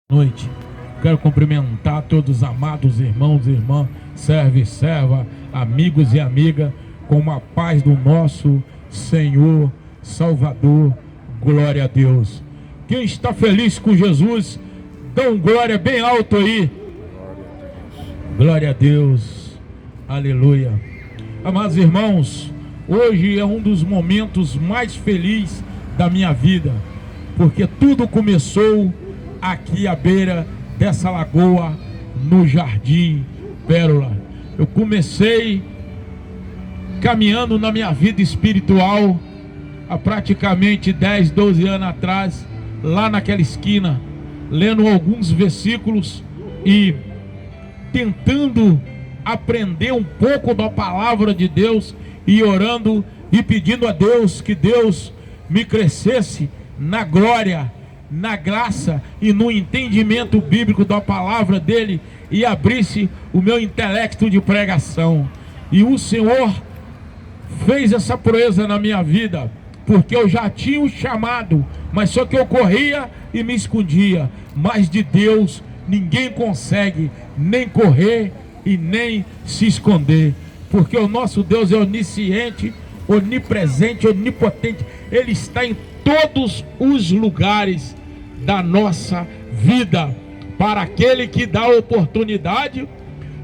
Noite. Quero cumprimentar todos os amados irmãos e irmãs, servo e serva, amigos e amigas, com a paz do nosso Senhor Salvador. Glória a Deus. Quem está feliz com Jesus, dá um glória bem alto aí. Glória a Deus. Aleluia. Amados irmãos, hoje é um dos momentos mais felizes da minha vida, porque tudo começou aqui à beira dessa lagoa, no Jardim Pérola. Eu comecei caminhando na minha vida espiritual há praticamente 10, 12 anos atrás, lá naquela esquina, lendo alguns versículos e tentando aprender um pouco da palavra de Deus e orando e pedindo a Deus que Deus me crescesse na glória, na graça e no entendimento bíblico da palavra dele e abrisse o meu intelecto de pregação. E o Senhor fez essa proeza na minha vida, porque eu já tinha o chamado, mas só que eu corria e me escondia. Mas de Deus ninguém consegue nem correr e nem se esconder, porque o nosso Deus é onisciente, onipresente, onipotente. Ele está em todos os lugares da nossa vida, para aquele que dá oportunidade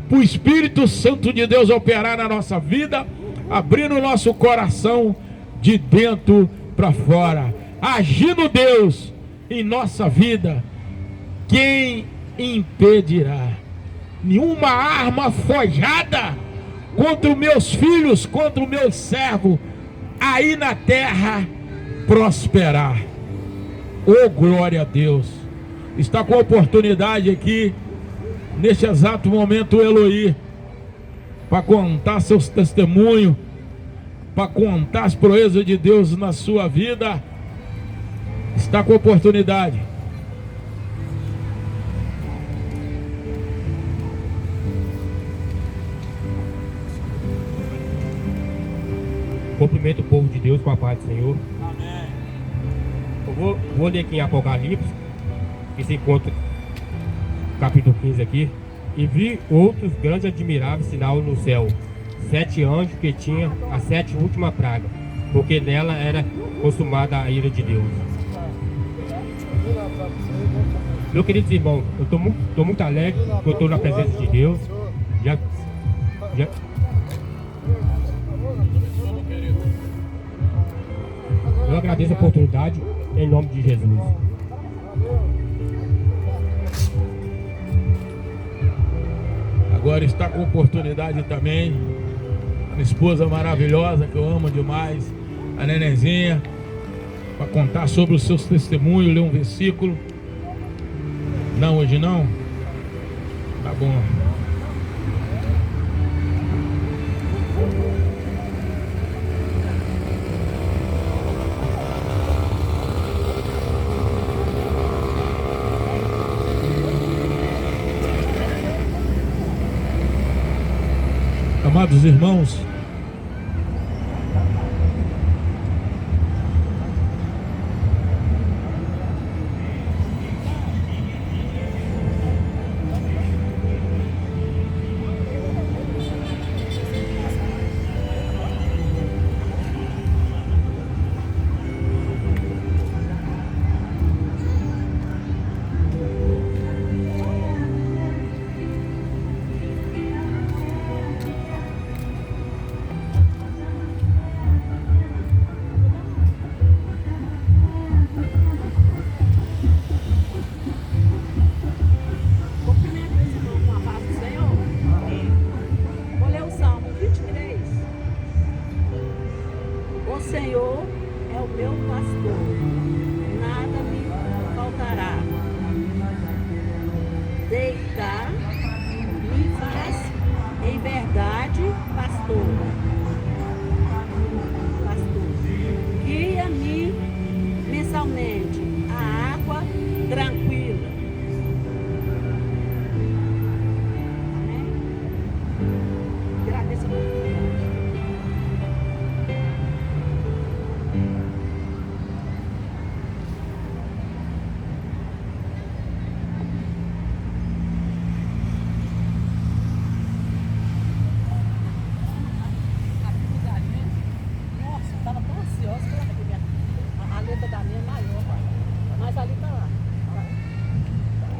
para o Espírito Santo de Deus operar na nossa vida, abrindo o nosso coração de dentro para fora, agindo Deus em nossa vida. Quem impedirá? Nenhuma arma forjada contra os meus filhos, contra o meu servo aí na terra prosperar. Oh, glória a Deus. Está com a oportunidade aqui neste exato momento o Eloí, para contar seus testemunhos, para contar as proezas de Deus na sua vida. Está com a oportunidade. Cumprimento o povo de Deus com a paz do Senhor. Amém. Eu vou ler aqui em Apocalipse, que se encontra capítulo 15 aqui. E vi outros grandes e admiráveis sinal no céu, 7 anjos que tinham a 7 última praga, porque nela era consumada a ira de Deus. Meus queridos irmãos, eu estou muito alegre, porque eu estou na presença de Deus. Eu agradeço a oportunidade em nome de Jesus. Agora está com oportunidade também minha esposa maravilhosa, que eu amo demais, a Nenenzinha, para contar sobre os seus testemunhos, ler um versículo. Não, hoje não? Tá bom. Amados irmãos,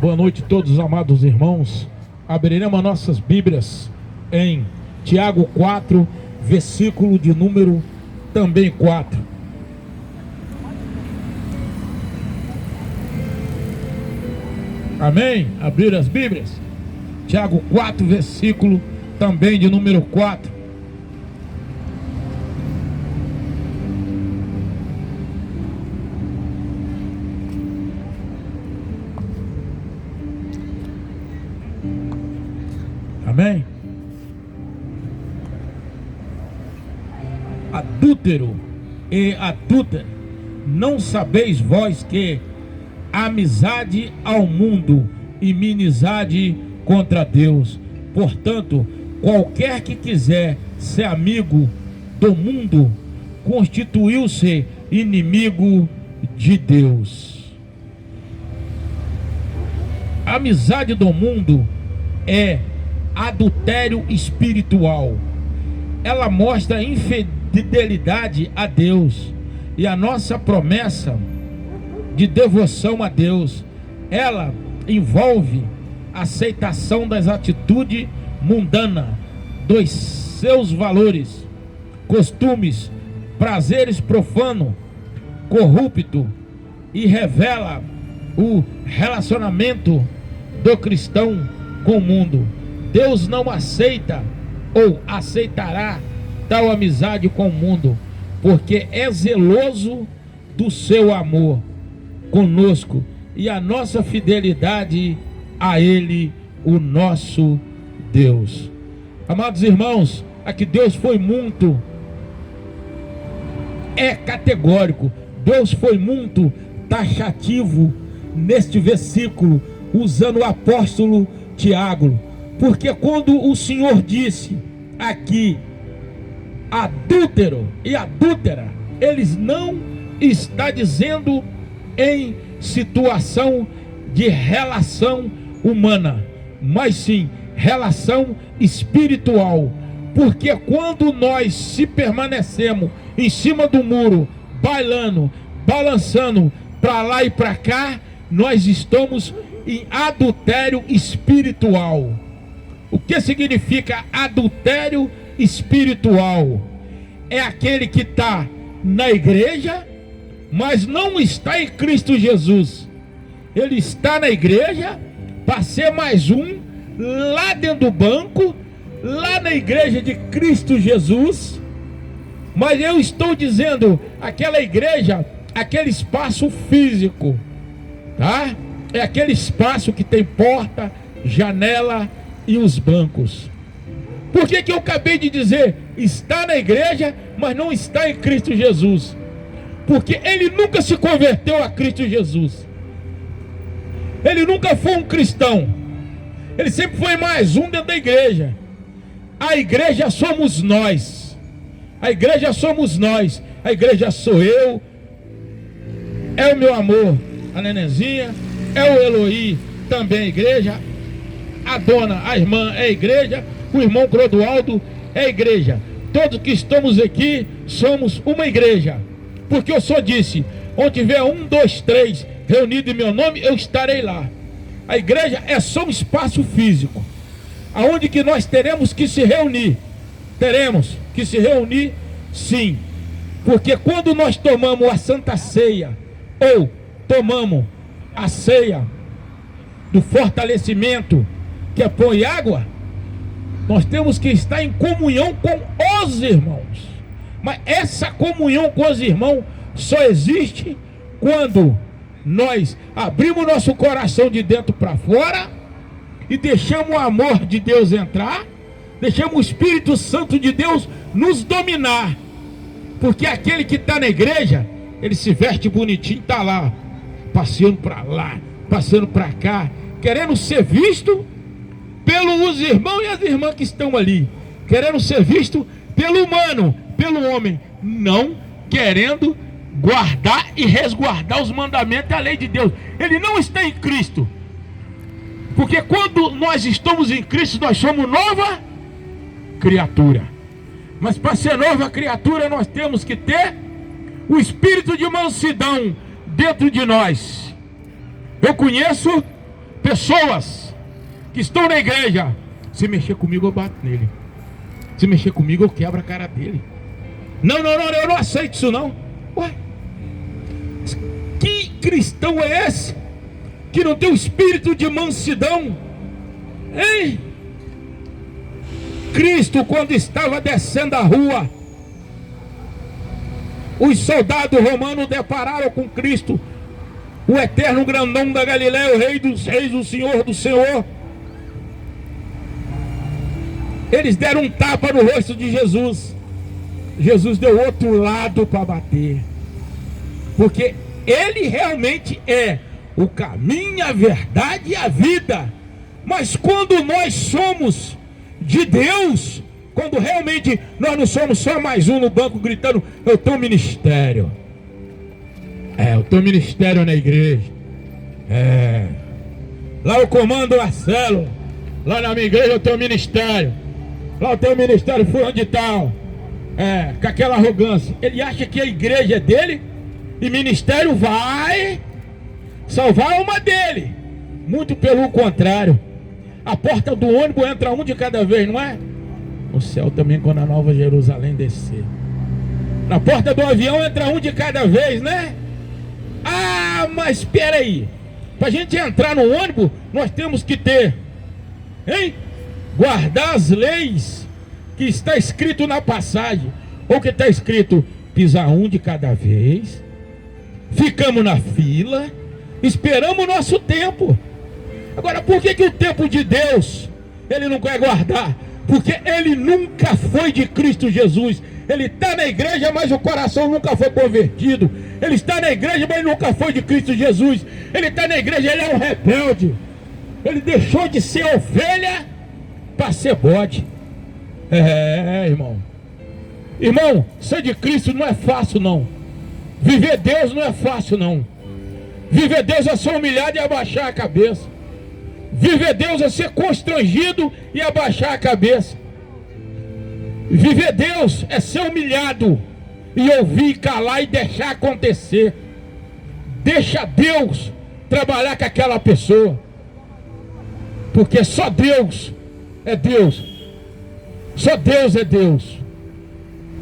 Boa noite a todos os amados irmãos. Abriremos as nossas Bíblias em Tiago 4, versículo de número também 4. Amém? Abrir as Bíblias. Tiago 4, versículo também de número 4. Amém? Adúltero e adúltera, não sabeis vós que amizade ao mundo, inimizade contra Deus? Portanto, qualquer que quiser ser amigo do mundo, constituiu-se inimigo de Deus. A amizade do mundo é adultério espiritual. Ela mostra infidelidade a Deus e a nossa promessa de devoção a Deus. Ela envolve a aceitação das atitudes mundanas, dos seus valores, costumes, prazeres profanos, corrupto, e revela o relacionamento do cristão com o mundo. Deus não aceita ou aceitará tal amizade com o mundo, porque é zeloso do seu amor conosco e a nossa fidelidade a Ele, o nosso Deus. Amados irmãos, aqui Deus foi muito categórico. Deus foi muito taxativo neste versículo, usando o apóstolo Tiago. Porque quando o Senhor disse aqui adúltero e adúltera, eles não está dizendo em situação de relação humana, mas sim relação espiritual. Porque quando nós se permanecemos em cima do muro, bailando, balançando para lá e para cá, nós estamos em adultério espiritual. O que significa adultério espiritual? É aquele que está na igreja, mas não está em Cristo Jesus. Ele está na igreja para ser mais um lá dentro do banco, lá na igreja de Cristo Jesus. Mas eu estou dizendo, aquela igreja, aquele espaço físico, tá? É aquele espaço que tem porta, janela e os bancos. Por que eu acabei de dizer está na igreja, mas não está em Cristo Jesus? Porque ele nunca se converteu a Cristo Jesus. Ele nunca foi um cristão. Ele sempre foi mais um dentro da igreja. A igreja somos nós. A igreja somos nós. A igreja sou eu. É o meu amor, a nenenzinha. É o Eloí, também a igreja. A dona, a irmã é a igreja. O irmão Clodoaldo é a igreja. Todos que estamos aqui somos uma igreja. Porque eu só disse, onde tiver 1, 2, 3 reunido em meu nome, eu estarei lá. A igreja é só um espaço físico, aonde que nós teremos que se reunir. Teremos que se reunir, sim. Porque quando nós tomamos a Santa Ceia, ou tomamos a ceia do fortalecimento, que é pão e água, nós temos que estar em comunhão com os irmãos. Mas essa comunhão com os irmãos só existe quando nós abrimos nosso coração de dentro para fora e deixamos o amor de Deus entrar, deixamos o Espírito Santo de Deus nos dominar. Porque aquele que está na igreja, ele se veste bonitinho, está lá, passeando para lá, passeando para cá, querendo ser visto pelos irmãos e as irmãs que estão ali, querendo ser visto pelo humano, pelo homem, não querendo guardar e resguardar os mandamentos e a lei de Deus. Ele não está em Cristo. Porque quando nós estamos em Cristo, nós somos nova criatura. Mas para ser nova criatura, nós temos que ter o espírito de mansidão dentro de nós. Eu conheço pessoas que estão na igreja, se mexer comigo eu bato nele, se mexer comigo eu quebro a cara dele. Não, eu não aceito isso não. Ué, que cristão é esse que não tem o espírito de mansidão, hein? Cristo, quando estava descendo a rua, os soldados romanos depararam com Cristo, o eterno grandão da Galileia, o rei dos reis, o senhor do senhor. Eles deram um tapa no rosto de Jesus. Jesus deu outro lado para bater, porque ele realmente é o caminho, a verdade e a vida. Mas quando nós somos de Deus, quando realmente nós não somos só mais um no banco gritando, eu tenho ministério, eu tenho ministério na igreja, lá eu comando a célula, lá na minha igreja eu tenho ministério, lá eu tenho ministério fulano de tal, com aquela arrogância. Ele acha que a igreja é dele e ministério vai salvar a alma dele. Muito pelo contrário, a porta do ônibus entra um de cada vez, não é? No céu também, quando a Nova Jerusalém descer, na porta do avião entra um de cada vez, né? Ah, mas espera aí, para a gente entrar no ônibus nós temos que ter, guardar as leis que está escrito na passagem, ou que está escrito pisar um de cada vez, ficamos na fila, esperamos o nosso tempo. Agora, por que o tempo de Deus ele não quer guardar? Porque ele nunca foi de Cristo Jesus. Ele está na igreja, mas o coração nunca foi convertido. Ele está na igreja, mas nunca foi de Cristo Jesus. Ele está na igreja, ele é um rebelde. Ele deixou de ser ovelha para ser bode. Irmão. Irmão, ser de Cristo não é fácil não. Viver Deus não é fácil não. Viver Deus é ser humilhado e abaixar a cabeça. Viver Deus é ser constrangido e abaixar a cabeça. Viver Deus é ser humilhado e ouvir, calar e deixar acontecer. Deixa Deus trabalhar com aquela pessoa, porque só Deus é Deus. Só Deus é Deus.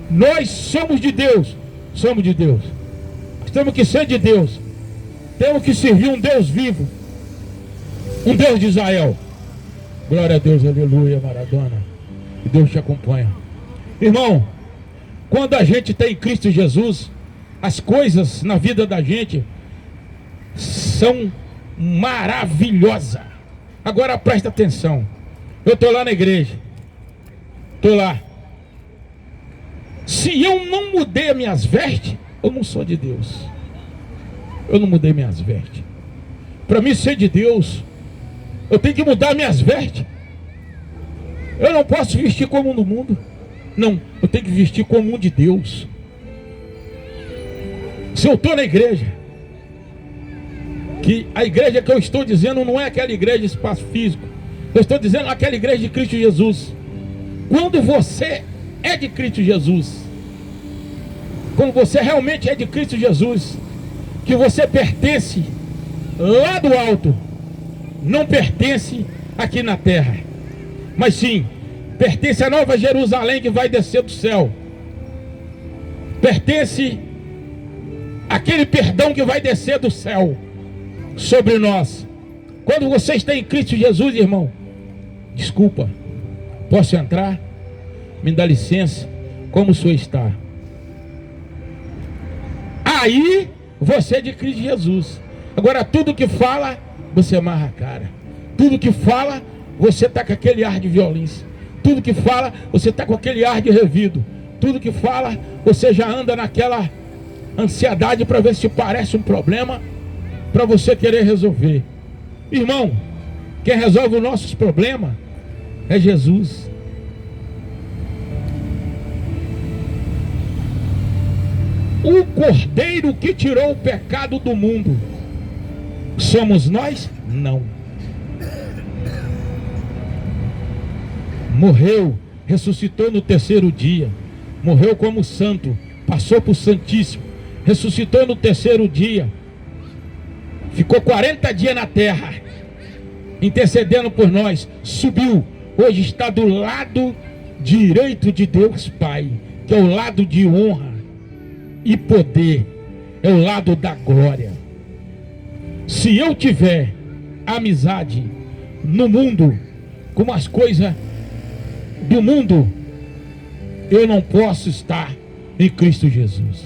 Nós somos de Deus. Somos de Deus. Nós temos que ser de Deus. Temos que servir um Deus vivo, um Deus de Israel. Glória a Deus, aleluia, Maradona. Que Deus te acompanha. Irmão, quando a gente tem Cristo Jesus, as coisas na vida da gente são maravilhosas. Agora presta atenção. Eu estou lá na igreja, estou lá. Se eu não mudei as minhas vestes, eu não sou de Deus. Eu não mudei minhas vestes. Para mim ser de Deus, eu tenho que mudar minhas vestes. Eu não posso vestir como um do mundo. Não, eu tenho que vestir como um de Deus. Se eu estou na igreja, que a igreja que eu estou dizendo não é aquela igreja de espaço físico, eu estou dizendo aquela igreja de Cristo Jesus. Quando você é de Cristo Jesus, quando você realmente é de Cristo Jesus, que você pertence lá do alto, não pertence aqui na terra, mas sim pertence à Nova Jerusalém que vai descer do céu, pertence àquele perdão que vai descer do céu sobre nós. Quando você está em Cristo Jesus, irmão, desculpa, posso entrar? Me dá licença, como o senhor está? Aí você é de Cristo Jesus. Agora tudo que fala, você amarra a cara. Tudo que fala, você está com aquele ar de violência. Tudo que fala, você está com aquele ar de revido. Tudo que fala, você já anda naquela ansiedade para ver se parece um problema, para você querer resolver. Irmão, quem resolve os nossos problemas é Jesus. O Cordeiro que tirou o pecado do mundo. Somos nós? Não. Morreu, ressuscitou no terceiro dia. Morreu como santo, passou por santíssimo, ressuscitou no terceiro dia. Ficou 40 dias na terra. intercedendo por nós, subiu, hoje está do lado direito de Deus Pai, que é o lado de honra e poder, é o lado da glória. Se eu tiver amizade no mundo, com as coisas do mundo, eu não posso estar em Cristo Jesus.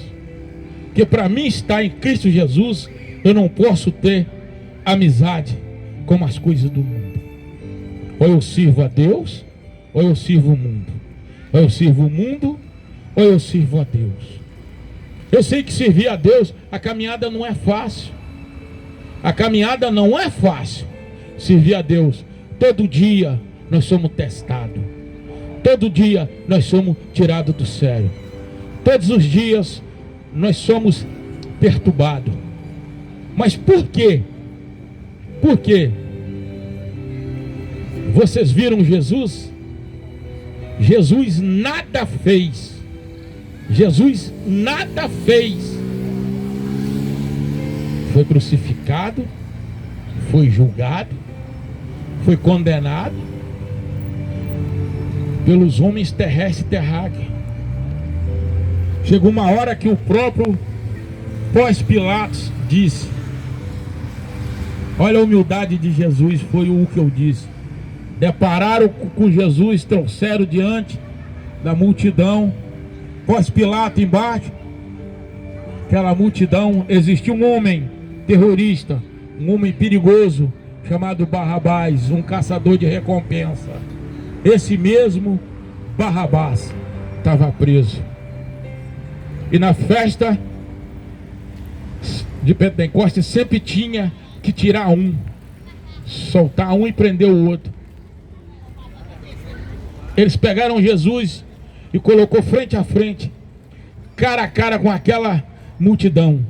Porque para mim estar em Cristo Jesus, eu não posso ter amizade com as coisas do mundo. Ou eu sirvo a Deus, ou eu sirvo o mundo. Ou eu sirvo o mundo, ou eu sirvo a Deus. Eu sei que servir a Deus, a caminhada não é fácil. A caminhada não é fácil. Servir a Deus, todo dia nós somos testados. Todo dia nós somos tirados do sério. Todos os dias nós somos perturbados. Mas por quê? Por quê? Vocês viram Jesus? Jesus nada fez. Jesus nada fez. Foi crucificado, foi julgado, foi condenado pelos homens terrestres e terráqueos. Chegou uma hora que o próprio Pós-Pilatos disse: olha a humildade de Jesus, foi o que eu disse. Depararam com Jesus, trouxeram diante da multidão. Pós-Pilato embaixo, aquela multidão, existia um homem terrorista, um homem perigoso, chamado Barrabás, um caçador de recompensa. Esse mesmo Barrabás estava preso. E na festa de Pentecostes sempre tinha que tirar um, soltar um e prender o outro. Eles pegaram Jesus e colocou frente a frente, cara a cara com aquela multidão.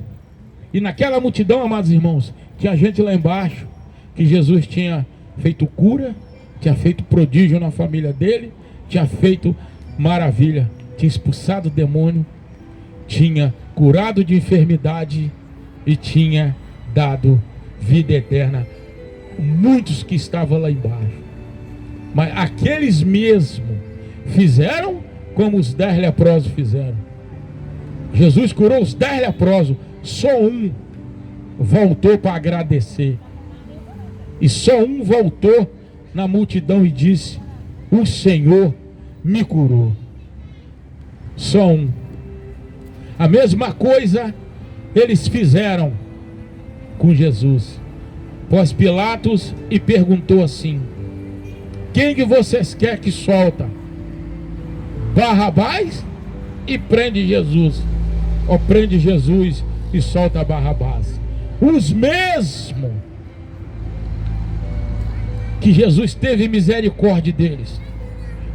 E naquela multidão, amados irmãos, tinha gente lá embaixo que Jesus tinha feito cura, tinha feito prodígio na família dele, tinha feito maravilha, tinha expulsado o demônio, tinha curado de enfermidade e tinha dado vida eterna. Muitos que estavam lá embaixo. Mas aqueles mesmo fizeram como os 10 leprosos fizeram. Jesus curou os 10 leprosos, só um voltou para agradecer. E só um voltou na multidão e disse: o Senhor me curou. Só um. A mesma coisa eles fizeram com Jesus. Pós-Pilatos e perguntou assim: quem que vocês querem que solta? Barrabás e prende Jesus? Ou prende Jesus e solta Barrabás? Os mesmos que Jesus teve misericórdia deles,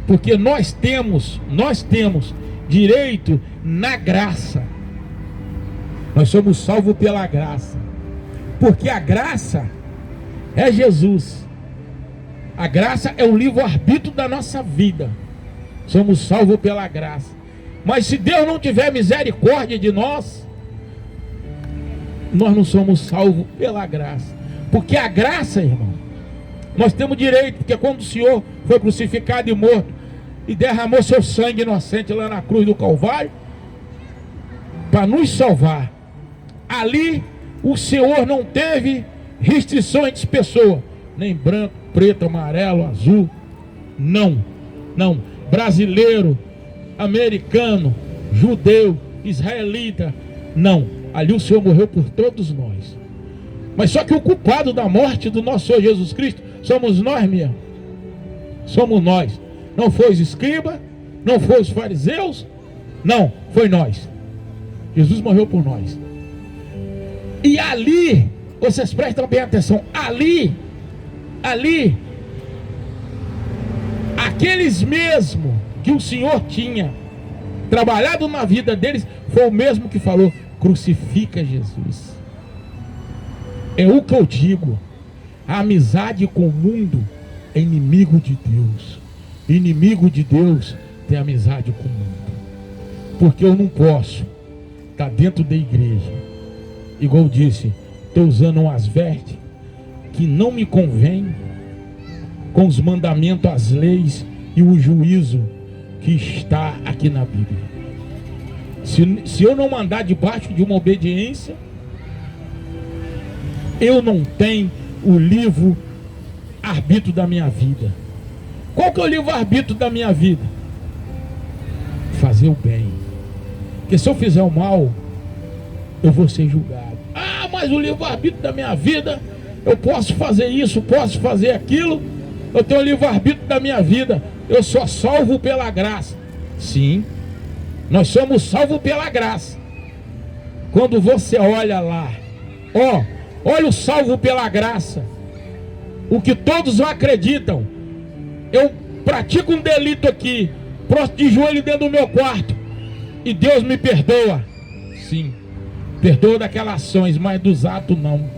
porque nós temos direito na graça. Nós somos salvos pela graça, porque a graça é Jesus. A graça é o livre-arbítrio da nossa vida. Somos salvos pela graça. Mas se Deus não tiver misericórdia de nós, nós não somos salvos pela graça. Porque a graça, irmão, nós temos direito. Porque quando o Senhor foi crucificado e morto e derramou seu sangue inocente lá na cruz do Calvário para nos salvar, ali o Senhor não teve restrições de pessoa, nem branco, preto, amarelo, azul. Não, não. Brasileiro, americano, judeu, israelita, não. Ali o Senhor morreu por todos nós. Mas só que o culpado da morte do nosso Senhor Jesus Cristo somos nós mesmos. Somos nós. Não foi os escribas, não foi os fariseus, não, foi nós. Jesus morreu por nós. E ali, vocês prestam bem atenção, ali, aqueles mesmos que o Senhor tinha trabalhado na vida deles, foi o mesmo que falou: crucifica Jesus. É o que eu digo, a amizade com o mundo é inimigo de Deus. Inimigo de Deus tem amizade com o mundo. Porque eu não posso estar dentro da igreja, igual eu disse, estou usando umas vestes que não me convém, com os mandamentos, as leis e o juízo que está aqui na Bíblia. Se eu não andar debaixo de uma obediência, eu não tenho o livre arbítrio da minha vida. Qual que é o livre arbítrio da minha vida? Fazer o bem. Porque se eu fizer o mal, eu vou ser julgado. Ah, mas o livre arbítrio da minha vida, eu posso fazer isso, posso fazer aquilo. Eu tenho o livre arbítrio da minha vida. Eu sou salvo pela graça. Sim, nós somos salvos pela graça. Quando você olha lá, olha o salvo pela graça, o que todos não acreditam. Eu pratico um delito aqui, prosto de joelho dentro do meu quarto, e Deus me perdoa. Sim, perdoa daquelas ações, mas dos atos não.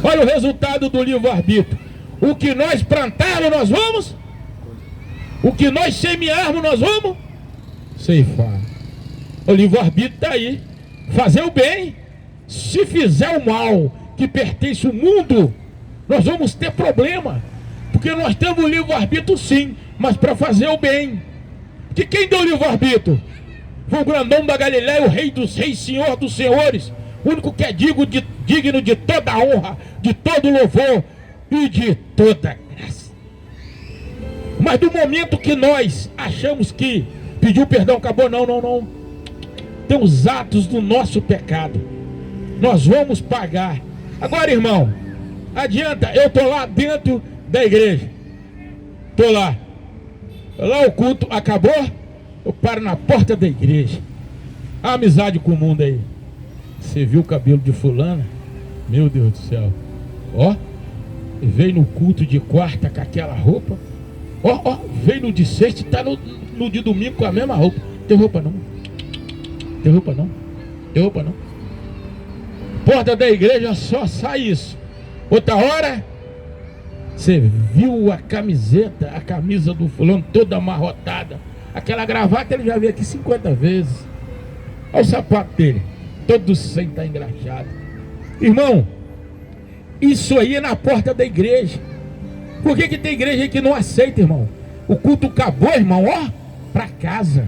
Olha o resultado do livre-arbítrio. O que nós plantarmos, nós vamos. O que nós semearmos, nós vamos ceifar. O livre-arbítrio está aí. Fazer o bem. Se fizer o mal que pertence ao mundo, nós vamos ter problema. Porque nós temos o livre-arbítrio sim, mas para fazer o bem. Que quem deu o livre-arbítrio? Foi o grandão da Galileia, o rei dos reis, senhor dos senhores, o único que é digno de toda a honra, de todo louvor e de toda graça. Mas do momento que nós achamos que pediu perdão, acabou, não. Tem os atos do nosso pecado. Nós vamos pagar. Agora, irmão, adianta, eu estou lá dentro da igreja. Estou lá. Lá o culto acabou, eu paro na porta da igreja. A amizade com o mundo aí. Você viu o cabelo de fulana? Meu Deus do céu. Veio no culto de quarta com aquela roupa. Veio no de sexta e está no de domingo com a mesma roupa. Tem roupa não. Tem roupa não. Tem roupa não. Porta da igreja só sai isso. Outra hora, você viu a camiseta, a camisa do fulano toda amarrotada. Aquela gravata ele já veio aqui 50 vezes. Olha o sapato dele, todo sem estar engraxado. Irmão, isso aí é na porta da igreja. Por que tem igreja aí que não aceita, irmão? O culto acabou, irmão, pra casa.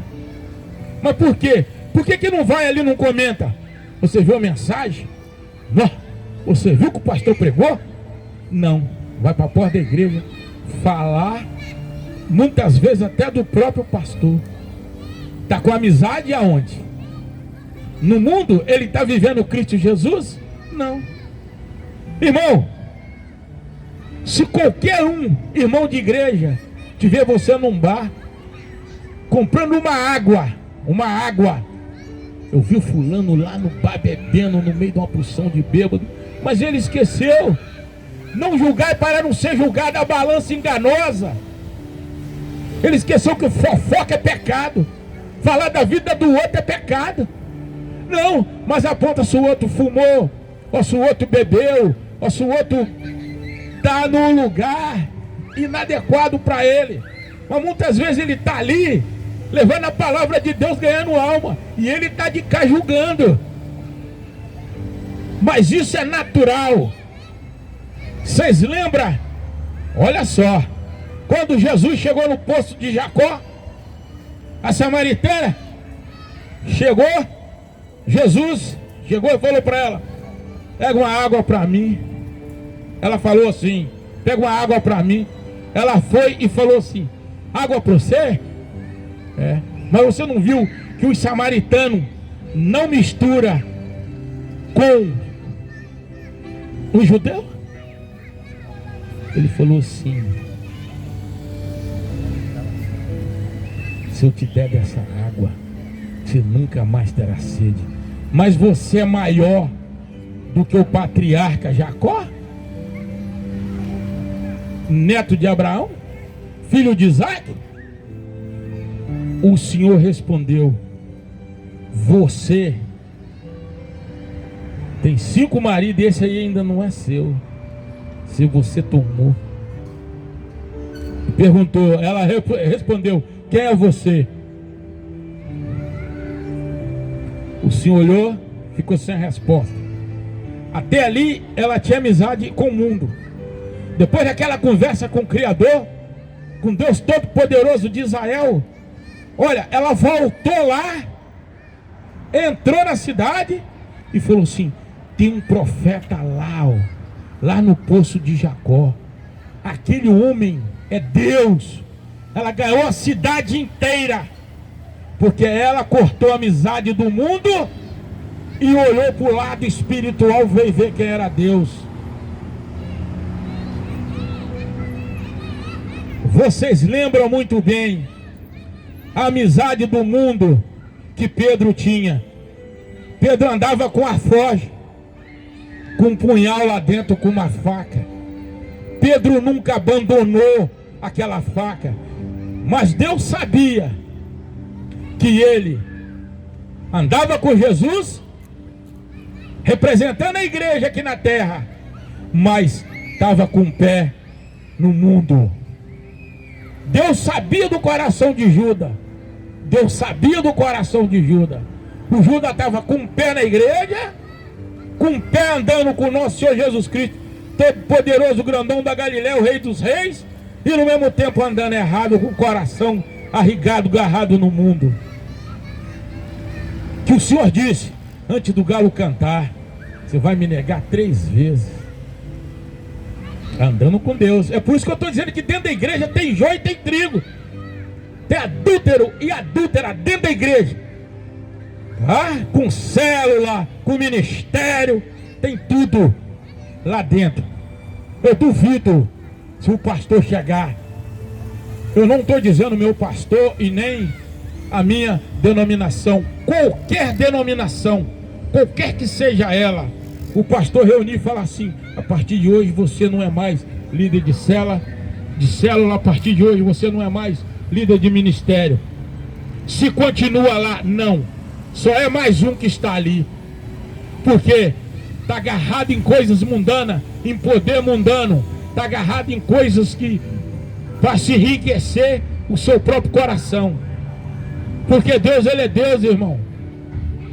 Mas por quê? Por que não vai ali e não comenta? Você viu a mensagem? Não. Você viu que o pastor pregou? Não. Vai para a porta da igreja falar, muitas vezes até do próprio pastor. Está com amizade aonde? No mundo ele está vivendo Cristo Jesus? Não. Irmão, se qualquer irmão de igreja tiver você num bar comprando uma água, eu vi o fulano lá no bar bebendo no meio de uma porção de bêbado, mas ele esqueceu. Não julgar para não ser julgado, a balança enganosa. Ele esqueceu que fofoca é pecado. Falar da vida do outro é pecado. Não, mas aponta se o outro fumou, ou se o outro bebeu, ou se o outro está num lugar inadequado para ele. Mas muitas vezes ele está ali, levando a palavra de Deus, ganhando alma, e ele está de cá julgando. Mas isso é natural. Vocês lembram? Olha só, quando Jesus chegou no poço de Jacó, a samaritana chegou, Jesus chegou e falou para ela: pega uma água para mim. Ela falou assim: pega uma água para mim. Ela foi e falou assim: água para você? Mas você não viu que os samaritanos não misturam com os judeus? Ele falou assim: se eu te der dessa água, você nunca mais terá sede. Mas você é maior do que o patriarca Jacó, neto de Abraão, filho de Isaac? O Senhor respondeu: você tem 5 maridos, esse aí ainda não é seu. Se você tomou. Perguntou, ela respondeu: quem é você? O Senhor olhou, ficou sem resposta. Até ali ela tinha amizade com o mundo. Depois daquela conversa com o Criador, com Deus Todo-Poderoso de Israel, olha, ela voltou lá, entrou na cidade e falou assim: tem um profeta lá, ó, lá no poço de Jacó. Aquele homem é Deus. Ela ganhou a cidade inteira, porque ela cortou a amizade do mundo e olhou para o lado espiritual, veio ver quem era Deus. Vocês lembram muito bem a amizade do mundo que Pedro tinha. Pedro andava com a foge, com um punhal lá dentro, com uma faca. Pedro nunca abandonou aquela faca, mas Deus sabia que ele andava com Jesus, representando a igreja aqui na terra, mas estava com o pé no mundo. Deus sabia do coração de Judas. Deus sabia do coração de Judas. O Judas estava com o pé na igreja, com o pé andando com o nosso Senhor Jesus Cristo, todo poderoso, grandão da Galiléia, o Rei dos Reis, e no mesmo tempo andando errado, com o coração arrigado, agarrado no mundo. Que o Senhor disse, antes do galo cantar: você vai me negar 3 vezes. Andando com Deus. É por isso que eu estou dizendo que dentro da igreja tem joio e tem trigo. Tem adúltero e adúltera dentro da igreja, tá? Com célula, com ministério, tem tudo lá dentro. Eu duvido se o pastor chegar. Eu não estou dizendo meu pastor e nem a minha denominação. Qualquer denominação, qualquer que seja ela, o pastor reunir e falar assim: a partir de hoje você não é mais líder de célula, a partir de hoje você não é mais líder de ministério. Se continua lá, não. Só é mais um que está ali. Porque está agarrado em coisas mundanas, em poder mundano. Está agarrado em coisas que vai se enriquecer o seu próprio coração. Porque Deus, Ele é Deus, irmão.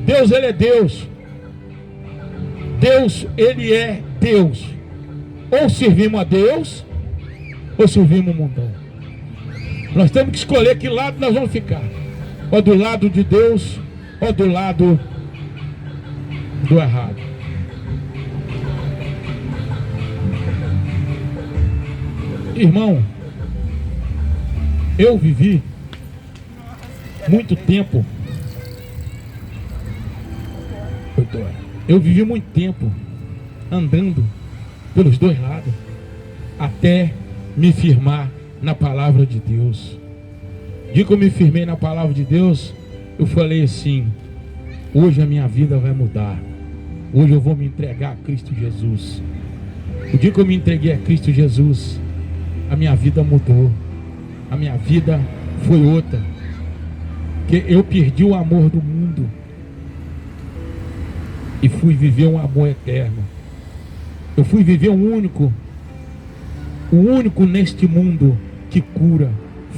Deus, Ele é Deus. Deus, Ele é Deus. Ou servimos a Deus, ou servimos o mundão. Nós temos que escolher que lado nós vamos ficar. Ou do lado de Deus, ou do lado do errado. Irmão, eu vivi muito tempo. Eu vivi muito tempo andando pelos dois lados, até me firmar na palavra de Deus. De que eu me firmei na palavra de Deus, eu falei assim: hoje a minha vida vai mudar. Hoje eu vou me entregar a Cristo Jesus. O dia que eu me entreguei a Cristo Jesus, a minha vida mudou. A minha vida foi outra. Que eu perdi o amor do mundo e fui viver um amor eterno. Eu fui viver o único neste mundo que cura,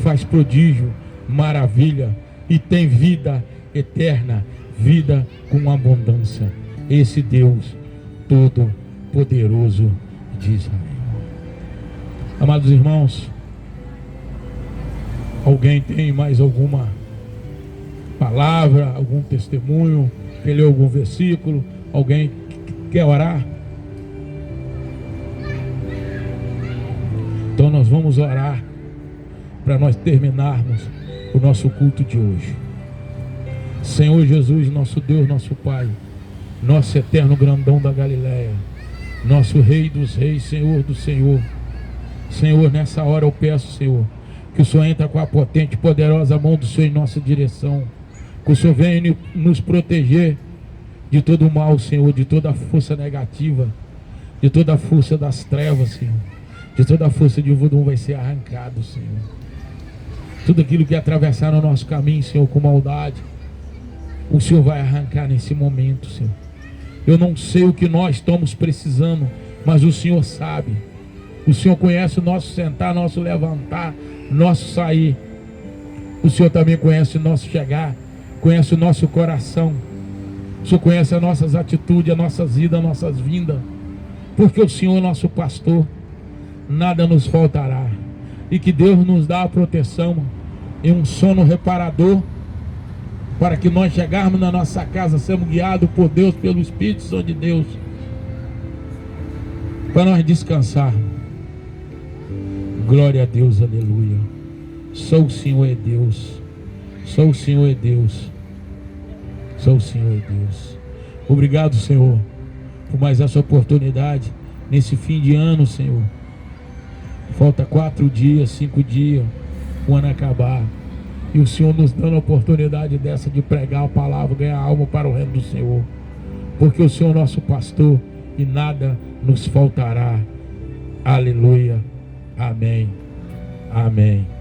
faz prodígio, maravilha e tem vida eterna, vida com abundância. Esse Deus Todo-Poderoso de Israel. Amados irmãos, alguém tem mais alguma palavra, algum testemunho, quer ler algum versículo? Alguém quer orar? Então nós vamos orar para nós terminarmos o nosso culto de hoje. Senhor Jesus, nosso Deus, nosso Pai, nosso eterno grandão da Galiléia, nosso Rei dos Reis, Senhor do Senhor. Senhor, nessa hora eu peço, Senhor, que o Senhor entre com a potente e poderosa mão do Senhor em nossa direção. Que o Senhor venha nos proteger de todo o mal, Senhor, de toda a força negativa, de toda a força das trevas, Senhor, de toda a força de voodoo vai ser arrancado, Senhor. Tudo aquilo que atravessar no nosso caminho, Senhor, com maldade, o Senhor vai arrancar nesse momento, Senhor. Eu não sei o que nós estamos precisando, mas o Senhor sabe. O Senhor conhece o nosso sentar, nosso levantar, nosso sair. O Senhor também conhece o nosso chegar, conhece o nosso coração. O Senhor conhece as nossas atitudes, as nossas idas, as nossas vindas. Porque o Senhor é nosso pastor. nada nos faltará. E que Deus nos dá a proteção e um sono reparador, para que nós chegarmos na nossa casa, sermos guiados por Deus, pelo Espírito Santo de Deus, para nós descansar. Glória a Deus, aleluia. Só o Senhor é Deus. Só o Senhor é Deus. Só o Senhor é Deus. Obrigado, Senhor, por mais essa oportunidade nesse fim de ano, Senhor. Falta 4 dias, 5 dias, o ano acabar. E o Senhor nos dando a oportunidade dessa de pregar a palavra, ganhar alma para o reino do Senhor. Porque o Senhor é nosso pastor e nada nos faltará. Aleluia. Amém. Amém.